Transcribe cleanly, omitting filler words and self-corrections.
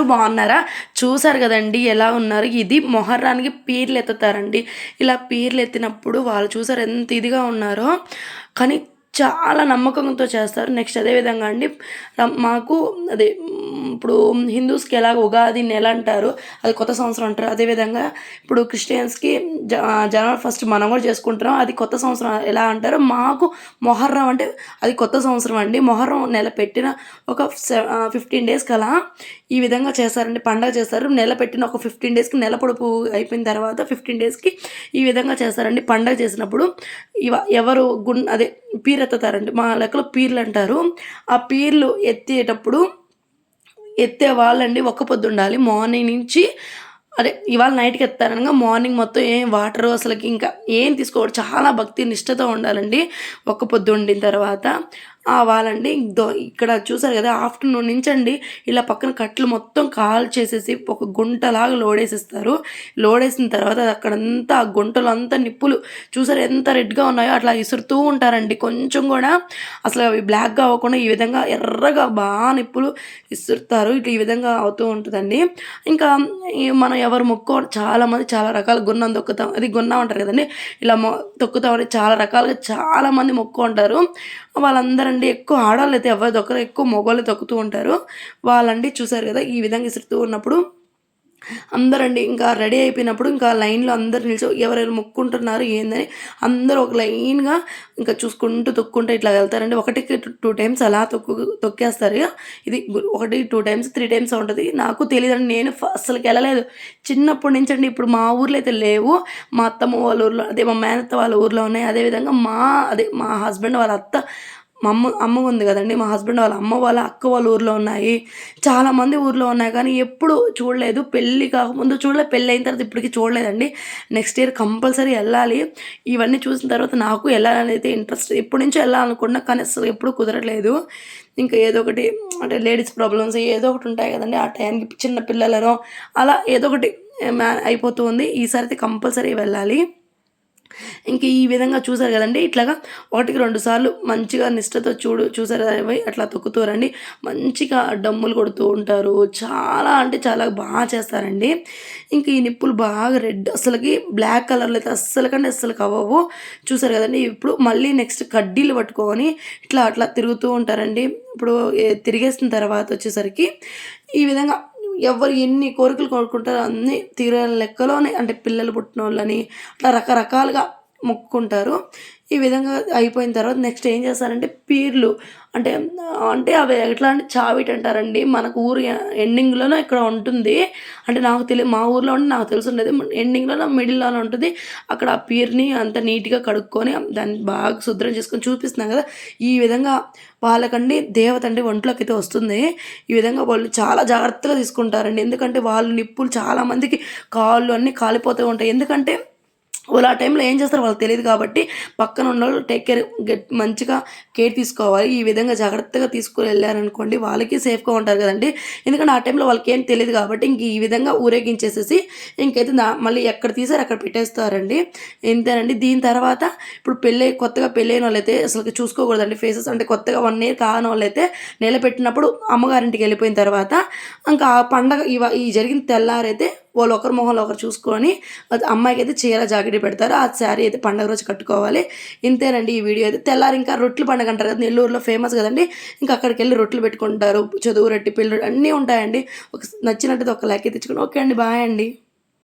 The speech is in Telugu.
అందరూ బాగున్నారా? చూసారు కదండి ఎలా ఉన్నారు. ఇది మొహర్రానికి పీర్లు ఎత్తుతారండి. ఇలా పీర్లు ఎత్తినప్పుడు వాళ్ళు చూసారు ఎంత ఇదిగా ఉన్నారో. కానీ చాలా నమ్మకంతో చేస్తారు. నెక్స్ట్ అదే విధంగా అండి మాకు అదే ఇప్పుడు హిందూస్కి ఎలాగ ఉగాది నెల అంటారు, అది కొత్త సంవత్సరం అంటారు. అదేవిధంగా ఇప్పుడు క్రిస్టియన్స్కి జనవరి 1 మనం కూడా చేసుకుంటున్నాం, అది కొత్త సంవత్సరం ఎలా అంటారు. మాకు మొహర్రం అంటే అది కొత్త సంవత్సరం అండి. మొహర్రం నెల పెట్టిన ఒక 15 డేస్కి అలా ఈ విధంగా చేస్తారండి, పండగ చేస్తారు. నెల పెట్టిన ఒక 15 డేస్కి నెల పొడుపు అయిపోయిన తర్వాత 15 డేస్కి ఈ విధంగా చేస్తారండి. పండగ చేసినప్పుడు ఎవరు అదే పీర్ ఎత్తుతారండి, మా లెక్కలో పీర్లు అంటారు. ఆ పీర్లు ఎత్తేటప్పుడు ఎత్తే వాళ్ళండి ఒక్క పొద్దు ఉండాలి. మార్నింగ్ నుంచి అదే ఇవాళ నైట్కి ఎత్తారనగా మార్నింగ్ మొత్తం ఏం వాటరు అసలుకి ఇంకా ఏం తీసుకోకూడదు. చాలా భక్తి నిష్టతో ఉండాలండి ఒక్క పొద్దు ఉండిన తర్వాత. వాళ్ళండి ఇక్కడ చూసారు కదా, ఆఫ్టర్నూన్ నుంచి అండి ఇలా పక్కన కట్లు మొత్తం కాల్ చేసేసి ఒక గుంటలాగా లోడేసిస్తారు. లోడేసిన తర్వాత అక్కడంతా ఆ గుంటలు అంతా నిప్పులు చూసారు ఎంత రెడ్గా ఉన్నాయో అట్లా ఇసురుతూ ఉంటారండి. కొంచెం కూడా అసలు అవి బ్లాక్గా అవ్వకుండా ఈ విధంగా ఎర్రగా బాగా నిప్పులు ఇసురుతారు. ఇట్లా ఈ విధంగా అవుతూ ఉంటుందండి. ఇంకా మనం ఎవరు చాలామంది చాలా రకాల గున్నం తొక్కుతాం, అది గున్నం అంటారు కదండి. ఇలా తొక్కుతామని చాలా రకాలుగా చాలామంది ఉంటారు. వాళ్ళందరండి ఎక్కువ ఆడవాళ్ళు అయితే ఎవరి దొక్కరు, ఎక్కువ మగవాళ్ళు తొక్కుతూ ఉంటారు. వాళ్ళండి చూసారు కదా ఈ విధంగా ఇసురుతూ ఉన్నప్పుడు అందరండి ఇంకా రెడీ అయిపోయినప్పుడు ఇంకా లైన్లో అందరు నిలిచి ఎవరెవరు మొక్కుంటున్నారు ఏందని అందరూ ఒక లైన్గా ఇంకా చూసుకుంటూ తొక్కుంటూ ఇట్లా వెళ్తారండి. 1-2 టైమ్స్ అలా తొక్కేస్తారు. ఇది 1, 2 టైమ్స్ 3 టైమ్స్ ఉంటుంది. నాకు తెలియదండి, నేను అసలుకి వెళ్ళలేదు చిన్నప్పటి నుంచి అండి. ఇప్పుడు మా ఊర్లో అయితే లేవు, మా అత్తమ్మ వాళ్ళ ఊర్లో అదే మా మేనత్త వాళ్ళ ఊర్లో ఉన్నాయి. అదేవిధంగా మా హస్బెండ్ వాళ్ళ అత్త అమ్మ ఉంది కదండి, మా హస్బెండ్ వాళ్ళ అమ్మ వాళ్ళ అక్క వాళ్ళ ఊర్లో ఉన్నాయి. చాలామంది ఊర్లో ఉన్నాయి కానీ ఎప్పుడు చూడలేదు. పెళ్ళి కాకముందు చూడలేదు, పెళ్ళి అయిన తర్వాత ఇప్పటికీ చూడలేదండి. నెక్స్ట్ ఇయర్ కంపల్సరీ వెళ్ళాలి. ఇవన్నీ చూసిన తర్వాత నాకు వెళ్ళాలని అయితే ఇంట్రెస్ట్, ఎప్పటి నుంచో వెళ్ళాలనుకున్నా కానీ అసలు ఎప్పుడు కుదరట్లేదు. ఇంకా ఏదో ఒకటి అంటే లేడీస్ ప్రాబ్లమ్స్ ఏదో ఒకటి ఉంటాయి కదండి, ఆ టైంకి చిన్న పిల్లలను అలా ఏదో ఒకటి అయిపోతూ ఉంది. ఈసారి అయితే కంపల్సరీ వెళ్ళాలి. ఇంక ఈ విధంగా చూసారు కదండి, ఇట్లాగా 1-2 సార్లు మంచిగా నిష్టతో చూసారు కదా అట్లా తొక్కుతారండి. మంచిగా డమ్ములు కొడుతూ ఉంటారు. చాలా అంటే చాలా బాగా చేస్తారండి. ఇంక ఈ నిప్పులు బాగా రెడ్ అసలుకి బ్లాక్ కలర్లో అయితే అస్సలు అవ్వవు. చూసారు కదండి. ఇప్పుడు మళ్ళీ నెక్స్ట్ కడ్డీలు పట్టుకొని ఇట్లా అట్లా తిరుగుతూ ఉంటారండి. ఇప్పుడు తిరిగేసిన తర్వాత వచ్చేసరికి ఈ విధంగా ఎవరు ఎన్ని కోరికలు కోరుకుంటారో అన్నీ తీరే లెక్కలోనే, అంటే పిల్లలు పుట్టిన వాళ్ళని అట్లా రకరకాలుగా మొక్కుకుంటారు. ఈ విధంగా అయిపోయిన తర్వాత నెక్స్ట్ ఏం చేస్తారంటే పీర్లు అంటే అంటే అవి ఎట్లా అంటే చావిట్ అంటారండి. మనకు ఊరు ఎండింగ్లోనో ఇక్కడ ఉంటుంది. అంటే నాకు తెలియదు, మా ఊర్లో ఉంటే నాకు తెలుసుండేది ఎండింగ్లోనో మిడిల్లోనో ఉంటుంది. అక్కడ ఆ పీర్ని అంత నీట్గా కడుక్కొని దాన్ని బాగా శుభ్రం చేసుకొని చూపిస్తున్నాం కదా. ఈ విధంగా వాళ్ళకండి దేవత అండి ఒంట్లోకి అయితే వస్తుంది. ఈ విధంగా వాళ్ళు చాలా జాగ్రత్తగా తీసుకుంటారండి. ఎందుకంటే వాళ్ళు నిప్పులు చాలామందికి కాళ్ళు అన్నీ కాలిపోతూ ఉంటాయి. ఎందుకంటే వాళ్ళు ఆ టైంలో ఏం చేస్తారో వాళ్ళకి తెలియదు కాబట్టి పక్కన ఉన్నవాళ్ళు టేక్ కేర్ మంచిగా కేర్ తీసుకోవాలి. ఈ విధంగా జాగ్రత్తగా తీసుకుని వెళ్ళారనుకోండి వాళ్ళకి సేఫ్గా ఉంటారు కదండి. ఎందుకంటే ఆ టైంలో వాళ్ళకి ఏం తెలియదు కాబట్టి ఇంక ఈ విధంగా ఊరేగించేసేసి ఇంకైతే మళ్ళీ ఎక్కడ తీసారు అక్కడ పెట్టేస్తారండి. ఇంతేనండి. దీని తర్వాత ఇప్పుడు కొత్తగా పెళ్ళైన వాళ్ళైతే అసలు చూసుకోకూడదండి ఫేసెస్. అంటే కొత్తగా 1 ఇయర్ కాని వాళ్ళైతే నిలబెట్టినప్పుడు అమ్మగారింటికి వెళ్ళిపోయిన తర్వాత ఇంకా ఆ పండగ ఈ జరిగిన తెల్లారైతే వాళ్ళు ఒకరి మొహంలో ఒకరు చూసుకొని అమ్మాయికి అయితే చీర జాకెట్ పెడతారు. ఆ శారీ అయితే పండగ రోజు కట్టుకోవాలి. ఇంతేనండి ఈ వీడియో అయితే. తెల్లారి ఇంకా రొట్టెలు పండగ అంటారు కదా, నెల్లూరులో ఫేమస్ కదండి. ఇంకా అక్కడికి వెళ్ళి రొట్టెలు పెట్టుకుంటారు. చదువు రొట్టె పిల్లలు అన్నీ ఉంటాయండి. నచ్చినట్టు ఒక లైక్ తెచ్చుకోండి. ఓకే అండి, బాయ్ అండి.